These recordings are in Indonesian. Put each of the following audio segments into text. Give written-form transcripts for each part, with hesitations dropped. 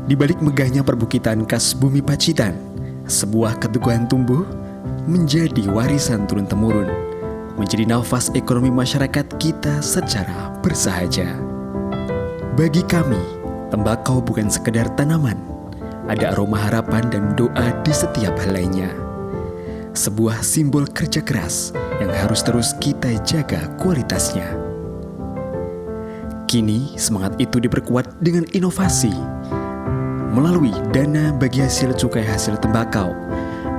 Di balik megahnya perbukitan khas bumi Pacitan, sebuah keteguhan tumbuh menjadi warisan turun-temurun, menjadi nafas ekonomi masyarakat kita secara bersahaja. Bagi kami, tembakau bukan sekedar tanaman, ada aroma harapan dan doa di setiap helainya. Sebuah simbol kerja keras yang harus terus kita jaga kualitasnya. Kini semangat itu diperkuat dengan inovasi. Melalui dana bagi hasil cukai hasil tembakau,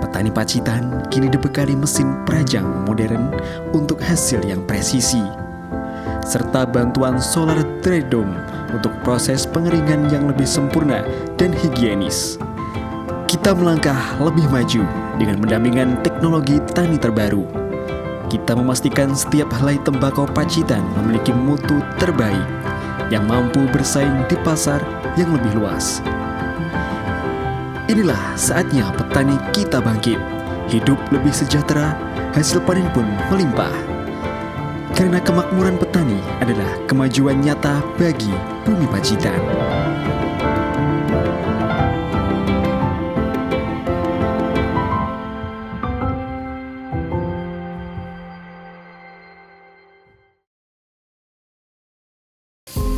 petani Pacitan kini dibekali mesin perajang modern untuk hasil yang presisi, serta bantuan solar dry dome untuk proses pengeringan yang lebih sempurna dan higienis. Kita melangkah lebih maju dengan mendampingan teknologi tani terbaru. Kita memastikan setiap helai tembakau Pacitan memiliki mutu terbaik yang mampu bersaing di pasar yang lebih luas. Inilah saatnya petani kita bangkit, hidup lebih sejahtera, hasil panen pun melimpah. Karena kemakmuran petani adalah kemajuan nyata bagi bumi Pacitan.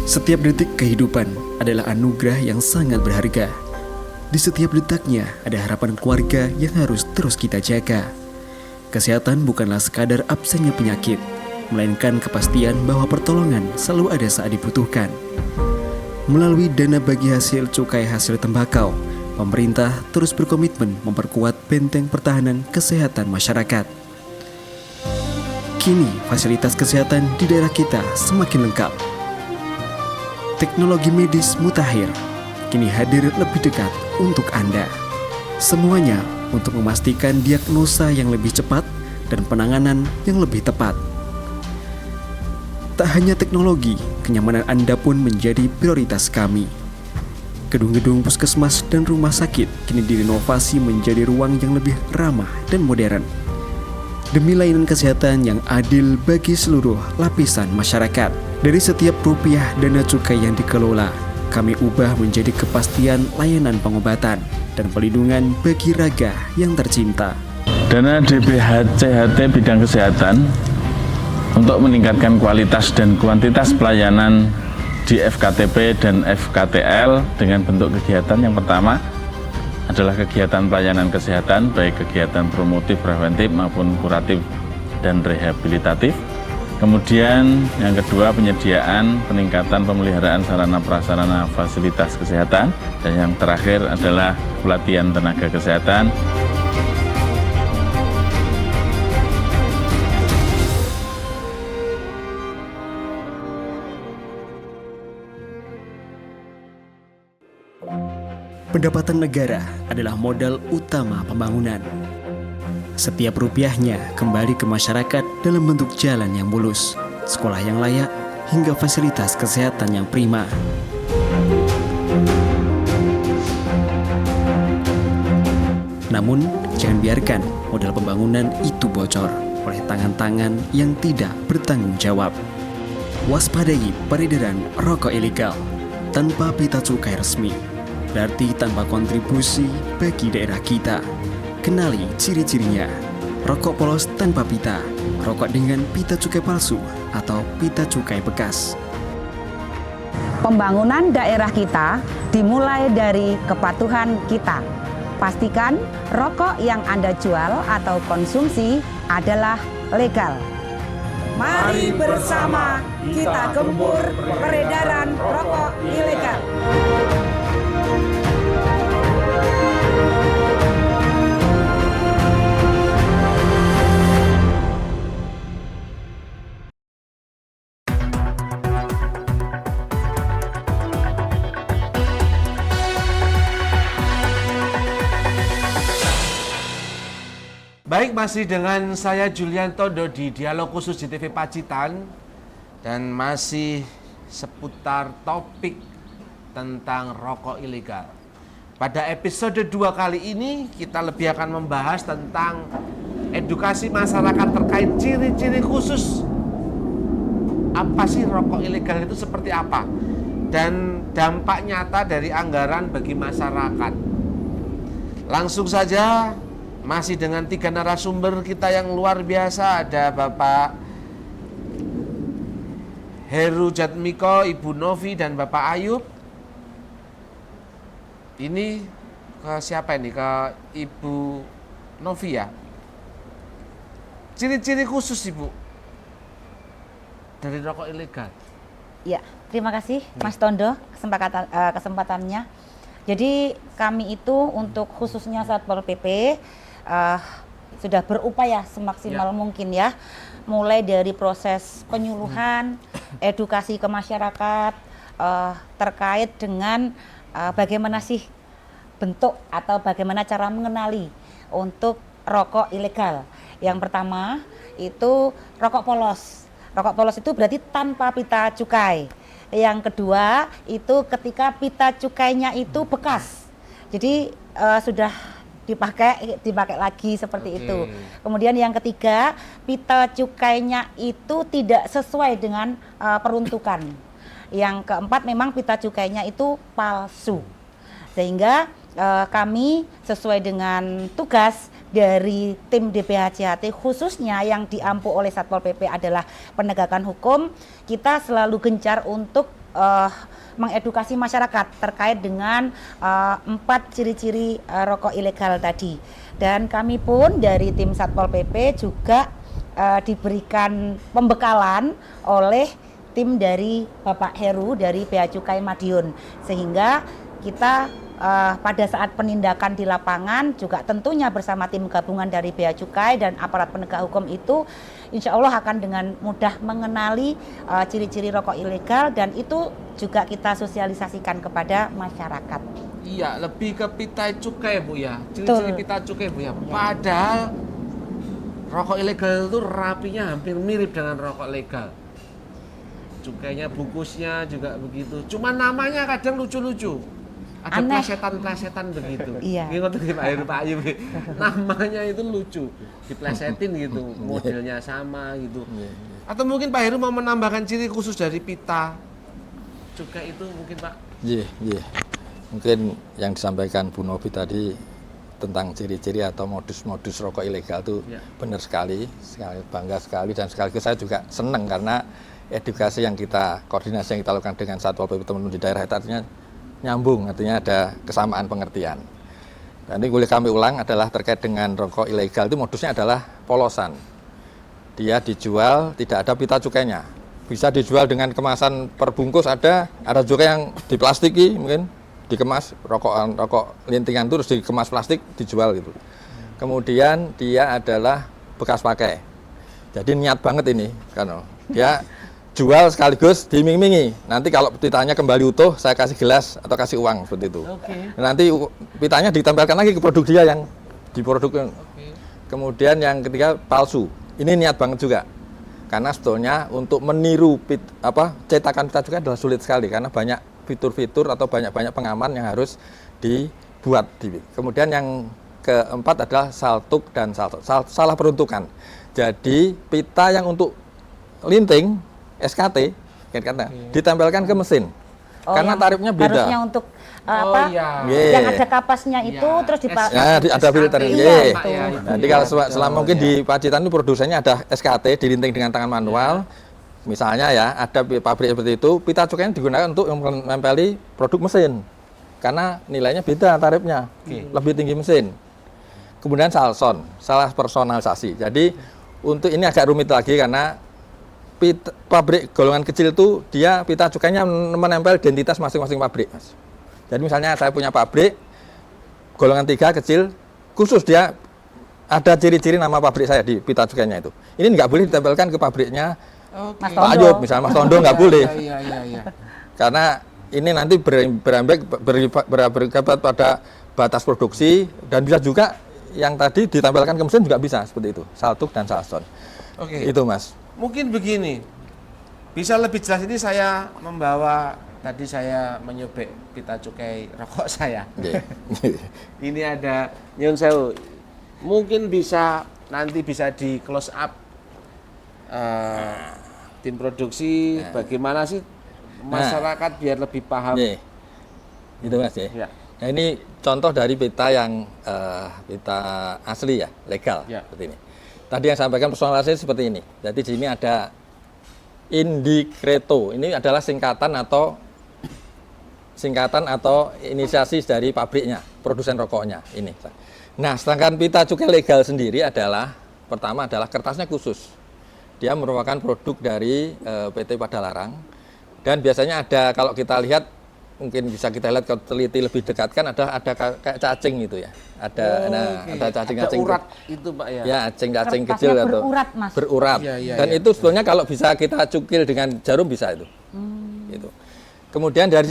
Setiap detik kehidupan adalah anugerah yang sangat berharga. Di setiap detaknya ada harapan keluarga yang harus terus kita jaga. Kesehatan bukanlah sekadar absennya penyakit, melainkan kepastian bahwa pertolongan selalu ada saat dibutuhkan. Melalui dana bagi hasil cukai hasil tembakau, pemerintah terus berkomitmen memperkuat benteng pertahanan kesehatan masyarakat. Kini fasilitas kesehatan di daerah kita semakin lengkap. Teknologi medis mutakhir kini hadir lebih dekat untuk Anda. Semuanya untuk memastikan diagnosa yang lebih cepat dan penanganan yang lebih tepat. Tak hanya teknologi, kenyamanan Anda pun menjadi prioritas kami. Gedung-gedung puskesmas dan rumah sakit kini direnovasi menjadi ruang yang lebih ramah dan modern, demi layanan kesehatan yang adil bagi seluruh lapisan masyarakat. Dari setiap rupiah dana cukai yang dikelola, kami ubah menjadi kepastian layanan pengobatan dan pelindungan bagi raga yang tercinta. Dana DBH-CHT bidang kesehatan untuk meningkatkan kualitas dan kuantitas pelayanan di FKTP dan FKTL dengan bentuk kegiatan yang pertama adalah kegiatan pelayanan kesehatan, baik kegiatan promotif, preventif maupun kuratif dan rehabilitatif. Kemudian yang kedua, penyediaan peningkatan pemeliharaan sarana prasarana fasilitas kesehatan, dan yang terakhir adalah pelatihan tenaga kesehatan. Pendapatan negara adalah modal utama pembangunan. Setiap rupiahnya kembali ke masyarakat dalam bentuk jalan yang mulus, sekolah yang layak, hingga fasilitas kesehatan yang prima. Namun, jangan biarkan modal pembangunan itu bocor oleh tangan-tangan yang tidak bertanggung jawab. Waspadai peredaran rokok ilegal tanpa pita cukai resmi, berarti tanpa kontribusi bagi daerah kita. Kenali ciri-cirinya: rokok polos tanpa pita, rokok dengan pita cukai palsu, atau pita cukai bekas. Pembangunan daerah kita dimulai dari kepatuhan kita. Pastikan rokok yang Anda jual atau konsumsi adalah legal. Mari bersama kita gempur peredaran rokok ilegal. Baik, masih dengan saya Julian Todo di Dialog Khusus JTV Pacitan, dan masih seputar topik tentang rokok ilegal. Pada episode 2 kali ini kita lebih akan membahas tentang edukasi masyarakat terkait ciri-ciri khusus. Apa sih rokok ilegal itu, seperti apa? dan dampak nyata dari anggaran bagi masyarakat. Langsung saja, masih dengan 3 narasumber kita yang luar biasa. Ada Bapak Heru Jatmiko, Ibu Novi, dan Bapak Ayub. Ini ke siapa ini? Ke Ibu Novi ya? Ciri-ciri khusus Ibu dari rokok ilegal. Ya, terima kasih Mas Tondo kesempatannya. Jadi kami itu untuk khususnya Satpol PP sudah berupaya semaksimal mungkin ya, mulai dari proses penyuluhan, edukasi ke masyarakat terkait dengan bagaimana sih bentuk atau bagaimana cara mengenali untuk rokok ilegal. Yang pertama itu rokok polos. Rokok polos itu berarti tanpa pita cukai. Yang kedua itu ketika pita cukainya itu bekas. Jadi sudah dipakai lagi seperti itu. Kemudian yang ketiga, pita cukainya itu tidak sesuai dengan peruntukan. Yang keempat memang pita cukainya itu palsu. Sehingga kami sesuai dengan tugas dari tim DPHCHT khususnya yang diampu oleh Satpol PP adalah penegakan hukum, kita selalu gencar untuk mengedukasi masyarakat terkait dengan 4 ciri-ciri rokok ilegal tadi. Dan kami pun dari tim Satpol PP juga diberikan pembekalan oleh tim dari Bapak Heru dari Bea Cukai Madiun, sehingga kita pada saat penindakan di lapangan juga tentunya bersama tim gabungan dari Bea Cukai dan aparat penegak hukum itu insya Allah akan dengan mudah mengenali ciri-ciri rokok ilegal, dan itu juga kita sosialisasikan kepada masyarakat. Iya, lebih ke pita cukai Bu ya, ciri-ciri pita cukai Bu ya. Padahal rokok ilegal itu rapinya hampir mirip dengan rokok legal. Cukainya, bungkusnya juga begitu. Cuma namanya kadang lucu-lucu. Ada plesetan-plesetan begitu. Iya. Ngerti Pak Heru, Pak Ayub. Namanya itu lucu, diplesetin gitu, modelnya sama gitu. Atau mungkin Pak Heru mau menambahkan ciri khusus dari pita cukai itu mungkin Pak? Iya. Mungkin yang disampaikan Bu Novi tadi tentang ciri-ciri atau modus-modus rokok ilegal itu benar sekali bangga sekali, dan sekaligus saya juga senang karena edukasi yang kita, koordinasi yang kita lakukan dengan Satpol PP teman-teman di daerah itu artinya nyambung, artinya ada kesamaan pengertian. Dan ini boleh kami ulang adalah terkait dengan rokok ilegal itu modusnya adalah polosan. Dia dijual tidak ada pita cukainya. Bisa dijual dengan kemasan perbungkus ada juga yang diplastiki mungkin dikemas rokok lintingan itu terus dikemas plastik dijual gitu. Kemudian dia adalah bekas pakai. Jadi niat banget ini kan. Dia jual sekaligus diiming-imingi. Nanti kalau pitanya kembali utuh, saya kasih gelas atau kasih uang seperti itu. Nanti pitanya ditempelkan lagi ke produk dia yang diprodukkan. Kemudian yang ketiga palsu. Ini niat banget juga. Karena sebetulnya untuk meniru cetakan pita cukai adalah sulit sekali karena banyak fitur-fitur atau banyak pengaman yang harus dibuat. Kemudian yang keempat adalah saltuk dan salah peruntukan. Jadi pita yang untuk linting SKT ditempelkan ke mesin. Karena tarifnya beda. Harusnya untuk yang ada kapasnya itu terus ada filternya. Jadi kalau selama mungkin di Pacitan itu produsennya ada SKT dilinting dengan tangan manual. Misalnya ya ada pabrik seperti itu, pita cukainya digunakan untuk menempeli produk mesin. Karena nilainya beda tarifnya, lebih tinggi mesin. Kemudian salson, salah personalisasi. Jadi untuk ini agak rumit lagi karena pabrik golongan kecil itu dia pita cukainya menempel identitas masing-masing pabrik, Mas. Jadi misalnya saya punya pabrik golongan 3 kecil, khusus dia ada ciri-ciri nama pabrik saya di pita cukainya itu. Ini nggak boleh ditempelkan ke pabriknya Pak Ayub, misalnya Mas Tondo nggak boleh. Karena ini nanti berakibat pada batas produksi, dan bisa juga yang tadi ditempelkan ke mesin juga bisa seperti itu, saltuk dan salson. Itu Mas. Mungkin begini, bisa lebih jelas ini saya membawa, tadi saya menyobek pita cukai rokok saya. Ini ada nyun sewu, mungkin nanti bisa di close up tim produksi bagaimana sih masyarakat biar lebih paham. Iya. Itu Mas ya. Ya. Nah ini contoh dari pita yang pita asli ya, legal Ya. seperti ini. Tadi yang sampaikan personal asli seperti ini. Jadi di sini ada Indikreto. Ini adalah singkatan atau inisiasi dari pabriknya, produsen rokoknya ini. Nah, sedangkan pita cukai legal sendiri adalah pertama adalah kertasnya khusus. Dia merupakan produk dari PT Padalarang dan biasanya ada kalau kita lihat mungkin bisa kita lihat kalau teliti lebih dekat kan ada kayak cacing gitu ya. Ada Oke. ada cacing-cacing Ada urat itu Pak ya. ya cacing-cacing Kertasnya kecil atau berurat, Mas. berurat. Iya, iya, Dan iya. itu sebenarnya kalau bisa kita cukil dengan jarum bisa itu. Gitu. Kemudian dari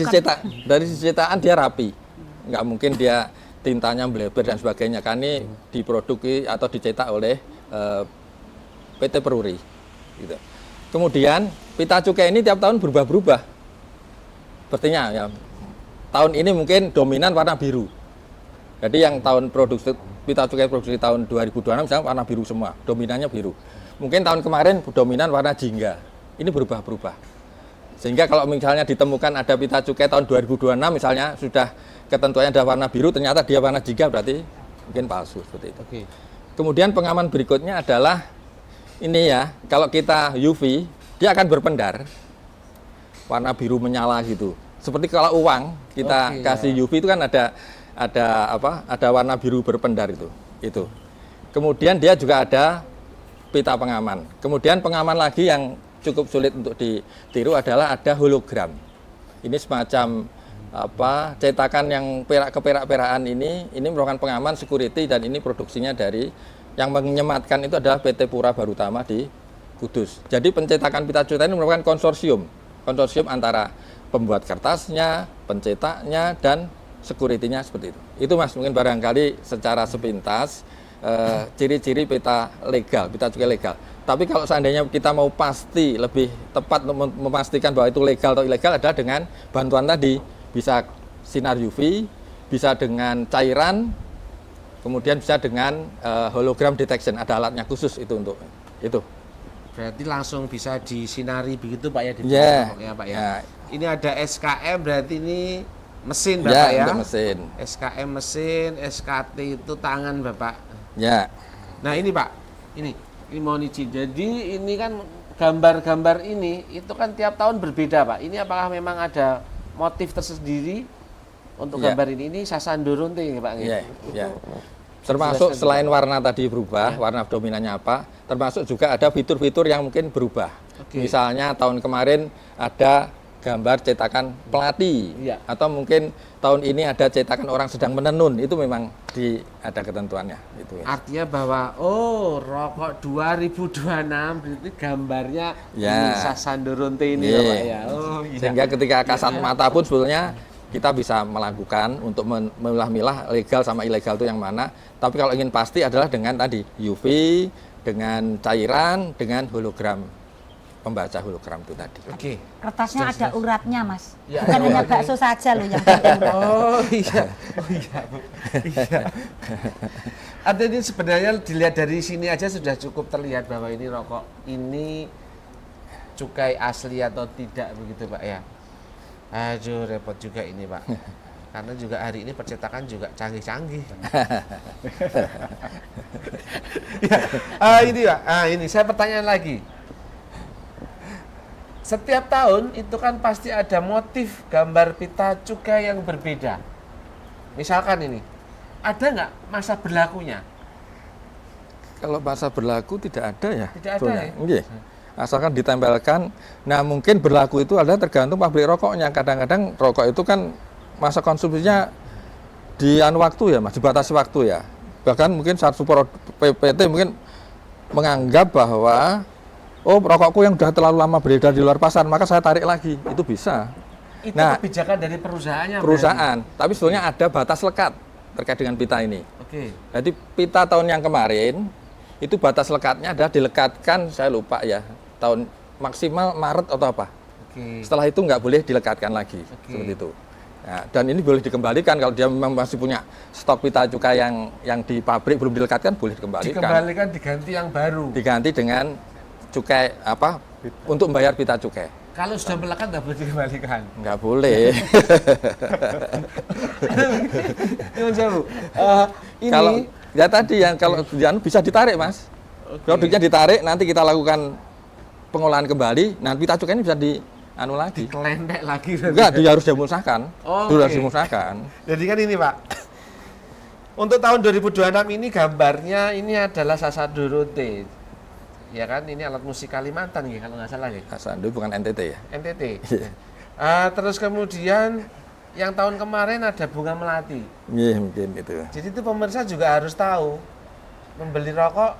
sisi cetakan dia rapi. Nggak mungkin dia tintanya bleber dan sebagainya. Kan ini diproduksi atau dicetak oleh PT Peruri. Gitu. Kemudian pita cukai ini tiap tahun berubah-berubah. Sepertinya ya. Tahun ini mungkin dominan warna biru. Jadi yang tahun produksi pita cukai produksi tahun 2026 misalnya warna biru semua, dominannya biru. Mungkin tahun kemarin dominan warna jingga. Ini berubah-berubah. Sehingga kalau misalnya ditemukan ada pita cukai tahun 2026 misalnya sudah ketentuannya ada warna biru, ternyata dia warna jingga berarti mungkin palsu seperti itu. Oke. Kemudian pengaman berikutnya adalah ini ya, kalau kita UV dia akan berpendar. Warna biru menyala gitu. Seperti kalau uang kita Oke, kasih UV itu kan ada warna biru berpendar itu. Itu. Kemudian dia juga ada pita pengaman. Kemudian pengaman lagi yang cukup sulit untuk ditiru adalah ada hologram. Ini semacam cetakan yang keperak-perakan ini merupakan pengaman security dan ini produksinya dari yang menyematkan itu adalah PT Pura Barutama di Kudus. Jadi pencetakan pita cukai ini merupakan konsorsium antara pembuat kertasnya, pencetaknya dan security-nya seperti itu. Itu Mas mungkin barangkali secara sepintas ciri-ciri pita cukai legal. Tapi kalau seandainya kita mau pasti lebih tepat memastikan bahwa itu legal atau ilegal adalah dengan bantuan tadi, bisa sinar UV, bisa dengan cairan, kemudian bisa dengan hologram detection, ada alatnya khusus itu untuk itu. Berarti langsung bisa disinari begitu Pak ya di Yeah. pokoknya Pak ya. Yeah. Ini ada SKM berarti ini mesin Ya, Bapak ya. untuk mesin. SKM mesin, SKT itu tangan Bapak. Ya. Nah ini Pak, ini mohon izin. Jadi ini kan gambar-gambar ini itu kan tiap tahun berbeda Pak. Ini apakah memang ada motif tersendiri untuk Ya. gambar ini? Ini Sasandurunte ya Pak? Ya, ya. Termasuk selain warna tadi berubah, warna dominannya apa, termasuk juga ada fitur-fitur yang mungkin berubah. Oke. Misalnya tahun kemarin ada gambar cetakan pelati, Iya. atau mungkin tahun ini ada cetakan orang sedang menenun, itu memang ada ketentuannya. Itu ya. Artinya bahwa rokok 2026 berarti gambarnya Ya. ini Sasandurunte ini Iya. ya Pak ya. Oh iya. Sehingga ketika kasat mata pun sebetulnya kita bisa melakukan untuk memilah-milah legal sama ilegal itu yang mana. Tapi kalau ingin pasti adalah dengan tadi UV, dengan cairan, dengan hologram, pembaca hologram itu tadi. Oke. Kertasnya ada uratnya, Mas. Ya, Bukan ada hanya uratnya. bakso saja loh yang pakai urat. Oh iya. Oh iya. Bu. Iya. Artinya ini sebenarnya dilihat dari sini aja sudah cukup terlihat bahwa ini rokok ini cukai asli atau tidak begitu Pak ya. Aduh repot juga ini Pak. Karena juga hari ini percetakan juga canggih-canggih. Ya, ini Pak. Ini saya pertanyaan lagi. Setiap tahun itu kan pasti ada motif gambar pita cukai yang berbeda. Misalkan ini, ada nggak masa berlakunya? Kalau masa berlaku tidak ada ya. Tidak ada sebetulnya. ya? Iya. Asalkan ditempelkan. Nah mungkin berlaku itu adalah tergantung pabrik rokoknya. Kadang-kadang rokok itu kan masa konsumsinya di waktu ya, Mas, dibatasi waktu ya. Bahkan mungkin satu PT mungkin menganggap bahwa rokokku yang sudah terlalu lama beredar di luar pasar, maka saya tarik lagi. Itu bisa. Itu Nah, kebijakan dari perusahaannya. perusahaan. Tapi sebetulnya ada batas lekat terkait dengan pita ini. Oke. Jadi pita tahun yang kemarin itu batas lekatnya adalah dilekatkan, saya lupa ya, tahun maksimal Maret atau apa. Oke. Setelah itu nggak boleh dilekatkan lagi, Oke. seperti itu. Nah, dan ini boleh dikembalikan kalau dia memang masih punya stok pita cukai yang di pabrik belum dilekatkan, boleh dikembalikan. Dikembalikan diganti yang baru. Diganti dengan cukai untuk membayar pita cukai. Kalau sudah melekat nggak boleh dikembalikan. Nggak boleh. Nyuwun sewu. Ini Kalau ya tadi yang kalau bisa ditarik, Mas. Produknya ditarik, nanti kita lakukan pengolahan kembali. Nah, pita cukai ini bisa lagi. kelendek lagi. Enggak, dia harus dimusnahkan. Oh, Harus oke. dimusnahkan. Jadi kan ini Pak, untuk tahun 2026 ini gambarnya ini adalah Sasadorote. Ya kan, ini alat musik Kalimantan ya kalau nggak salah ya. Sandu bukan NTT ya. NTT. Terus kemudian yang tahun kemarin ada bunga melati. Iya, mungkin itu. Jadi itu pemirsa juga harus tahu, membeli rokok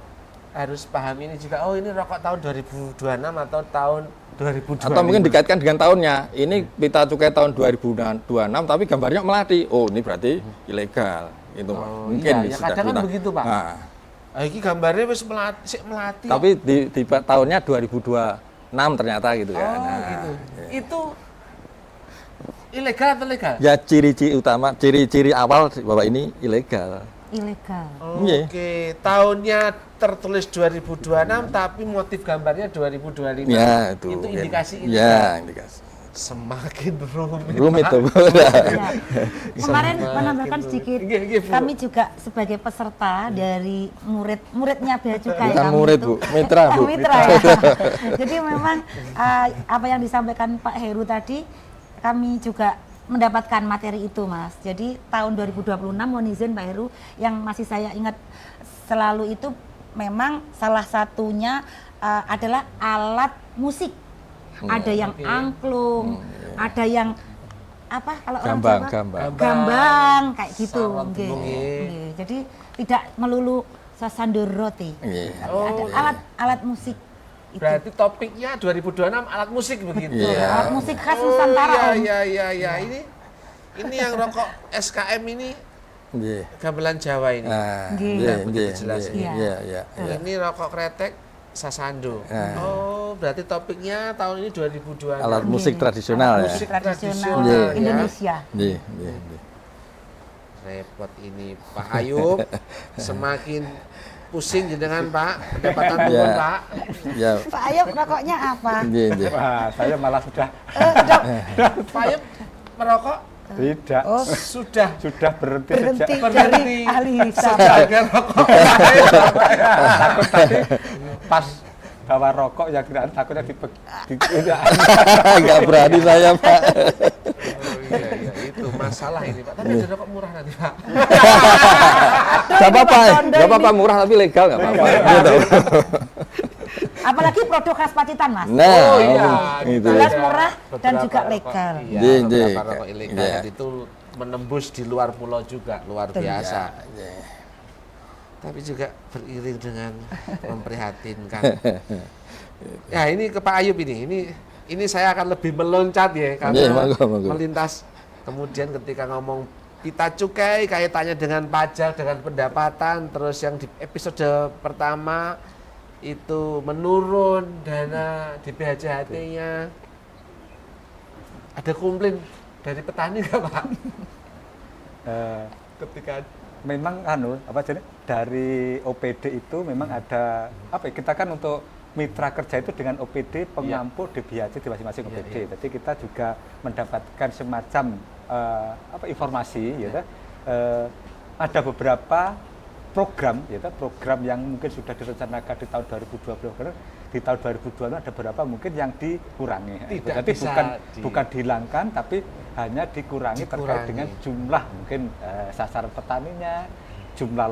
harus paham ini juga. Oh ini rokok tahun 2026 atau tahun 2025. Atau mungkin dikaitkan dengan tahunnya. Ini pita cukai tahun 2026 tapi gambarnya melati. Oh, ini berarti ilegal. Itu Pak. Oh, Mungkin iya, ya sudah kadang kan kita- begitu, Pak. Nah, Ini gambarnya wis melati. tapi di tahunnya 2026 ternyata gitu ya. Oh Nah, gitu. Itu ilegal atau legal? ya ciri-ciri utama, ciri-ciri awal bahwa ini ilegal. Ilegal. Iya. Oke, tahunnya tertulis 2026 tapi motif gambarnya 2025. Ya, itu. Itu indikasi Ya, ilegal. indikasi. Semakin rumit. Rumit Pak. tuh. Ya. Kemarin menambahkan sedikit, Iya, iya, Bu. kami juga sebagai peserta dari muridnya Bea Cukai. Bukan kami murid, itu- Bu. Mitra, Bu. Mitra ya. Jadi memang apa yang disampaikan Pak Heru tadi, kami juga mendapatkan materi itu, Mas. Jadi tahun 2026 mohon izin Pak Heru, yang masih saya ingat selalu itu memang salah satunya adalah alat musik. Ada yang angklung, ada yang apa kalau orang Gambang, Jawa? gambang. Gambang kayak gitu. Sarot nggih. bunyi. Nggih. Jadi tidak melulu Sasandorote. Iya. Ada alat musik itu. Berarti topiknya 2026 alat musik begitu. Iya. Alat musik khas Nusantara. Om. Iya. Ini yang rokok SKM ini Iya. gamelan Jawa ini. Nah, Nggih. iya, Begitu iya, jelas. iya, iya, iya, iya. Ini rokok kretek Sasando. Nah. Oh, berarti topiknya tahun ini 2026. Alat musik tradisional ya. Musik Tradisional Iya. Indonesia. Iya, iya, iya. Repot ini Pak Ayub. Semakin pusing jenengan Pak, pendapatan turun Iya. Pak. Ya, Pak Ayub rokoknya apa? iya, iya. Wah, saya malah sudah Pak Ayub merokok tidak. Oh, sudah Sudah berhenti berhenti sejak dari ahli hisab. sebagai rokok. takut tadi pas bawa rokok yang tidak takutnya tidak. Nggak berani saya, Pak. Oh, iya, itu masalah ini Pak. Tapi ada rokok murah nanti Pak. Nggak apa-apa, Mas Tondo nggak apa-apa ini. murah tapi legal nggak apa-apa. Gitu. Apalagi produk khas Pacitan, Mas. Nah, Oh iya, itu. Jelas ada murah dan beberapa juga rokok, legal. Iya, Iya, beberapa iya. rokok ilegal Iya. itu menembus di luar pulau juga, luar biasa. Iya. Tapi juga beriring dengan memprihatinkan. Ya ini ke Pak Ayub ini saya akan lebih meloncat ya karena Iya, monggo. melintas. Kemudian ketika ngomong pita cukai kaitannya dengan pajak, dengan pendapatan, terus yang di episode pertama itu menurun dana di BHJHT-nya. Ada komplain dari petani nggak Pak? Eh, Ketika memang jadi dari OPD itu memang ada apa ya, kita kan untuk mitra kerja itu dengan OPD pengampu deviasi di masing-masing OPD. iya. Jadi kita juga mendapatkan semacam informasi ya. Ada beberapa program program yang mungkin sudah direncanakan di tahun 2020, di tahun 2020 ada beberapa mungkin yang dikurangi. Tidak Jadi bisa bukan dihilangkan tapi hanya dikurangi terkait dengan jumlah mungkin sasaran petaninya, jumlah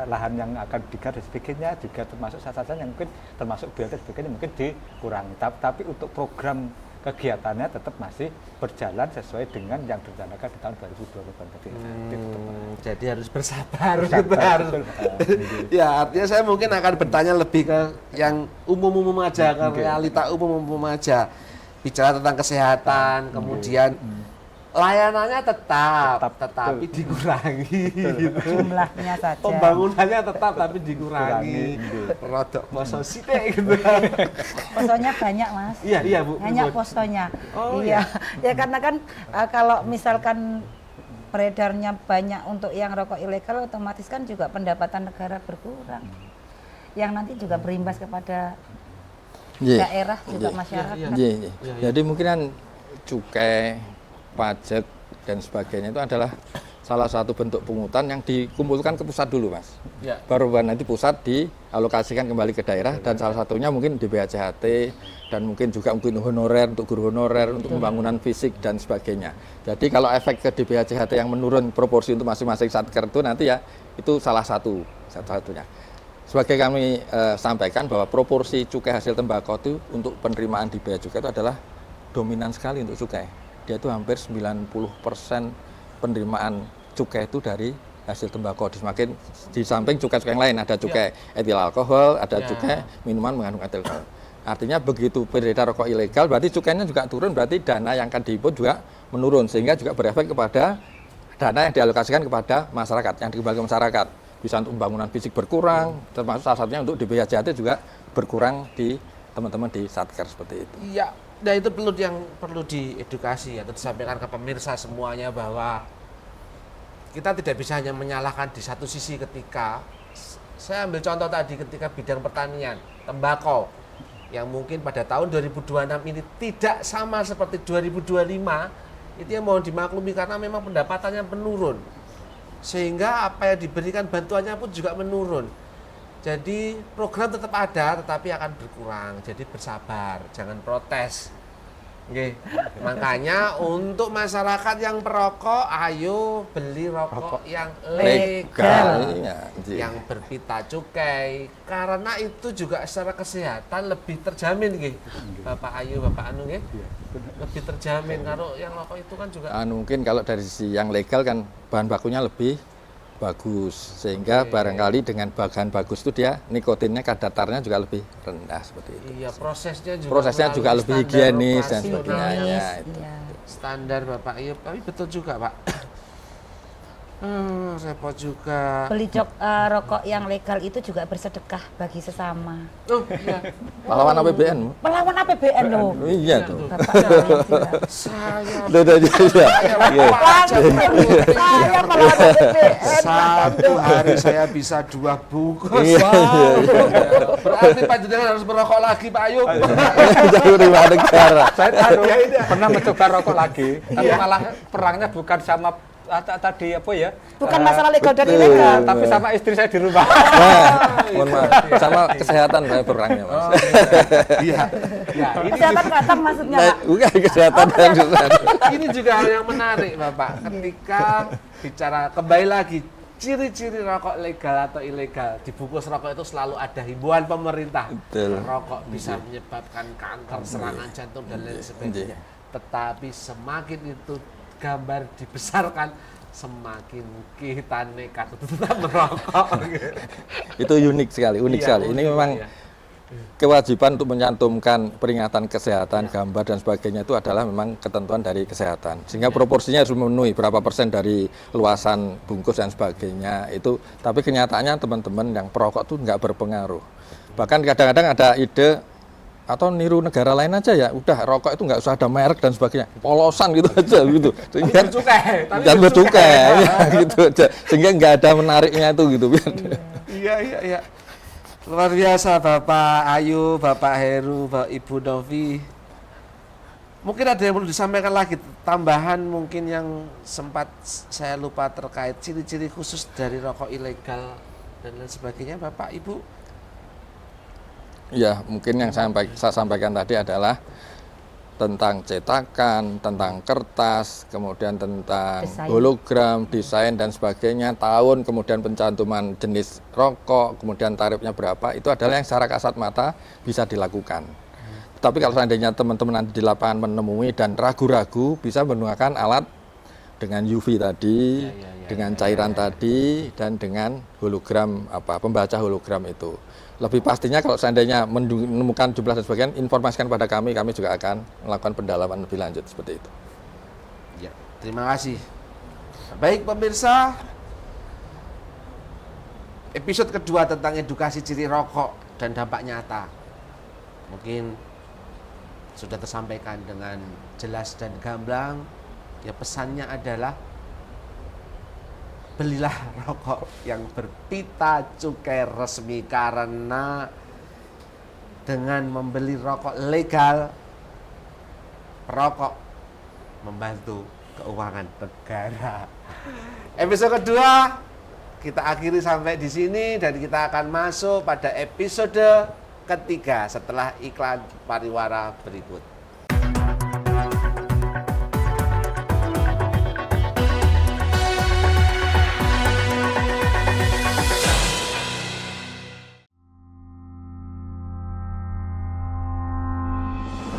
lahan yang akan digarap dan sebagainya, juga termasuk sasaran yang mungkin termasuk biaya dan sebagainya mungkin dikurangi. Tapi untuk program kegiatannya tetap masih berjalan sesuai dengan yang direncanakan di tahun 2020. jadi harus bersabar gitu Bersabar, harus. betul. Ya artinya saya mungkin akan bertanya lebih ke yang umum-umum aja, ke Oke. realita umum-umum aja. Bicara tentang kesehatan, kemudian layanannya tetap, Tetap, tetapi betul. dikurangi. Gitu. Jumlahnya saja. Pembangunannya tetap tapi dikurangi. Rodok poso sithik gitu. Posonya banyak, Mas. Iya Bu. Banyak Bu. posonya. Oh, iya. Ya karena kan kalau misalkan beredarnya banyak untuk yang rokok ilegal, otomatis kan juga pendapatan negara berkurang. Yang nanti juga berimbas kepada Iya. daerah juga Iya. masyarakat. Iya, iya. Jadi mungkin kan cukai, pajak dan sebagainya itu adalah salah satu bentuk pungutan yang dikumpulkan ke pusat dulu, Mas. Ya. Baru nanti pusat dialokasikan kembali ke daerah dan salah satunya mungkin di BHCHT dan mungkin juga mungkin honorer untuk guru honorer untuk pembangunan fisik dan sebagainya. Jadi kalau efek ke DBHCHT yang menurun proporsi untuk masing-masing satker itu nanti ya itu salah satunya. Sebagai kami sampaikan bahwa proporsi cukai hasil tembakau itu untuk penerimaan di bea cukai itu adalah dominan sekali untuk cukai. Dia itu hampir 90% penerimaan cukai itu dari hasil tembakau. Di samping cukai-cukai yang lain ada cukai etil alkohol, ada cukai minuman mengandung etil alkohol. Artinya begitu beredar rokok ilegal berarti cukainya juga turun, berarti dana yang akan diinput juga menurun sehingga juga berefek kepada dana yang dialokasikan kepada masyarakat, yang dikembalikan ke masyarakat. Bisa untuk pembangunan fisik berkurang, termasuk salah satunya untuk di BHJAT juga berkurang di teman-teman di Satker seperti itu. Iya, nah itu perlu diedukasi atau disampaikan ke pemirsa semuanya bahwa kita tidak bisa hanya menyalahkan di satu sisi ketika saya ambil contoh tadi ketika bidang pertanian, tembakau yang mungkin pada tahun 2026 ini tidak sama seperti 2025, itu yang mohon dimaklumi karena memang pendapatannya menurun. Sehingga apa yang diberikan bantuannya pun juga menurun. Jadi program tetap ada tetapi akan berkurang. Jadi bersabar, jangan protes. Oke. Makanya untuk masyarakat yang perokok, ayo beli rokok yang legal, yang berpita cukai. Karena itu juga secara kesehatan lebih terjamin, nggih. Bapak Ayu, Bapak Anu, nggih. Lebih terjamin. Kalau yang rokok itu kan juga. Mungkin kalau dari sisi yang legal kan bahan bakunya lebih bagus sehingga barangkali dengan bahan bagus itu dia nikotinnya kadarnya juga lebih rendah seperti itu. Iya, prosesnya juga lebih higienis dan sebagainya. Iya. Standar Bapak, iya, tapi betul juga Pak. Repot juga. Beli rokok yang legal itu juga bersedekah bagi sesama. Oh iya. Pahlawan APBN. Melawan APBN loh. Iya tuh. Bapak bilang. Saya Saya melawan APBN. satu hari saya bisa 2 bungkus. Iya. Berarti Pak Jenderal harus merokok lagi Pak Ayub. Jadi terima negara. Saya pernah mencoba rokok lagi, tapi malah perangnya bukan sama tadi apa ya? Bukan masalah legal dan ilegal. Tapi sama istri saya di rumah. Mohon maaf, sama kesehatan saya perangnya, Mas. Iya. Ya, Kesehatan datang maksudnya, Pak. Bukan kesehatan dan ini juga hal yang menarik Bapak. Ketika bicara kembali lagi ciri-ciri rokok legal atau ilegal, di bungkus rokok itu selalu ada himbauan pemerintah. Betul. Rokok bisa menyebabkan kanker, serangan jantung dan lain sebagainya. Tetapi semakin itu gambar dibesarkan, semakin kita nekat untuk tetap merokok. Itu unik sekali. Ini memang kewajiban untuk mencantumkan peringatan kesehatan, gambar dan sebagainya itu adalah memang ketentuan dari kesehatan. Sehingga proporsinya harus memenuhi berapa persen dari luasan bungkus dan sebagainya itu. Tapi kenyataannya teman-teman yang perokok itu nggak berpengaruh. Bahkan kadang-kadang ada ide atau niru negara lain aja ya, udah rokok itu nggak usah ada merek dan sebagainya, polosan gitu aja gitu. Sehingga dan bercukai ya, gitu aja. Sehingga nggak ada menariknya itu gitu. Iya. Luar biasa Bapak Ayu, Bapak Heru, Bapak Ibu Novi. Mungkin ada yang perlu disampaikan lagi, tambahan mungkin yang sempat saya lupa terkait ciri-ciri khusus dari rokok ilegal dan lain sebagainya, Bapak Ibu. Ya, mungkin yang saya sampaikan tadi adalah tentang cetakan, tentang kertas, kemudian tentang hologram, desain dan sebagainya, tahun, kemudian pencantuman jenis rokok, kemudian tarifnya berapa, itu adalah yang secara kasat mata bisa dilakukan. Tapi kalau seandainya teman-teman nanti di lapangan menemui dan ragu-ragu, bisa menggunakan alat dengan UV tadi, dengan cairan tadi, dan dengan hologram, pembaca hologram itu. Lebih pastinya kalau seandainya menemukan jumlah dan sebagainya, informasikan pada kami juga akan melakukan pendalaman lebih lanjut seperti itu. Ya, terima kasih. Baik pemirsa, episode kedua tentang edukasi ciri rokok dan dampak nyata mungkin sudah tersampaikan dengan jelas dan gamblang. Ya, pesannya adalah belilah rokok yang berpita cukai resmi karena dengan membeli rokok legal, perokok membantu keuangan negara. Episode kedua kita akhiri sampai di sini dan kita akan masuk pada episode ketiga setelah iklan pariwara berikut.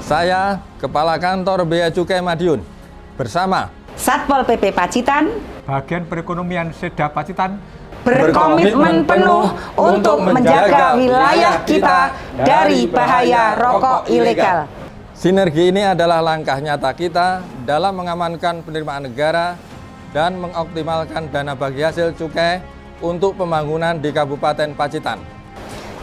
Saya, Kepala Kantor Bea Cukai Madiun, bersama Satpol PP Pacitan Bagian Perekonomian Seda Pacitan berkomitmen penuh untuk menjaga wilayah kita dari bahaya rokok ilegal. Sinergi ini adalah langkah nyata kita dalam mengamankan penerimaan negara dan mengoptimalkan dana bagi hasil cukai untuk pembangunan di Kabupaten Pacitan.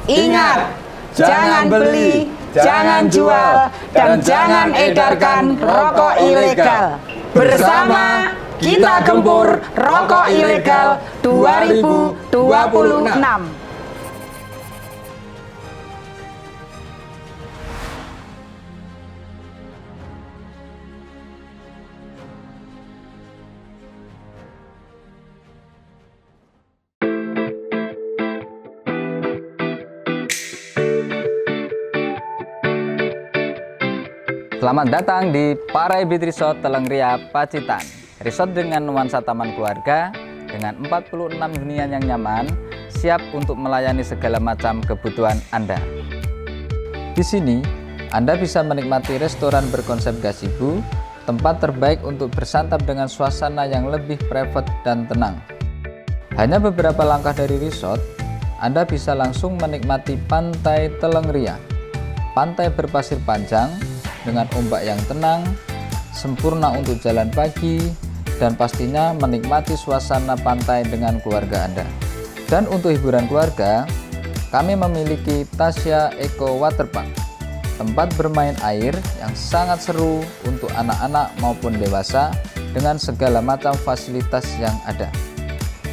Ingat, jangan beli, jangan jual, dan jangan edarkan rokok ilegal. Bersama kita gempur rokok ilegal 2026. Selamat datang di Parai Beach Resort Telengria, Pacitan. Resort dengan nuansa taman keluarga, dengan 46 hunian yang nyaman, siap untuk melayani segala macam kebutuhan Anda. Di sini, Anda bisa menikmati restoran berkonsep gazebo, tempat terbaik untuk bersantap dengan suasana yang lebih private dan tenang. Hanya beberapa langkah dari resort, Anda bisa langsung menikmati Pantai Telengria. Pantai berpasir panjang, dengan ombak yang tenang, sempurna untuk jalan pagi, dan pastinya menikmati suasana pantai dengan keluarga Anda. Dan untuk hiburan keluarga, kami memiliki Tasya Eco Waterpark, tempat bermain air yang sangat seru untuk anak-anak maupun dewasa dengan segala macam fasilitas yang ada.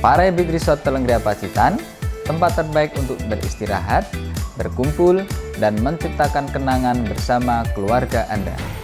Parai Beach Resort Telengria Pacitan, tempat terbaik untuk beristirahat, berkumpul, dan menciptakan kenangan bersama keluarga Anda.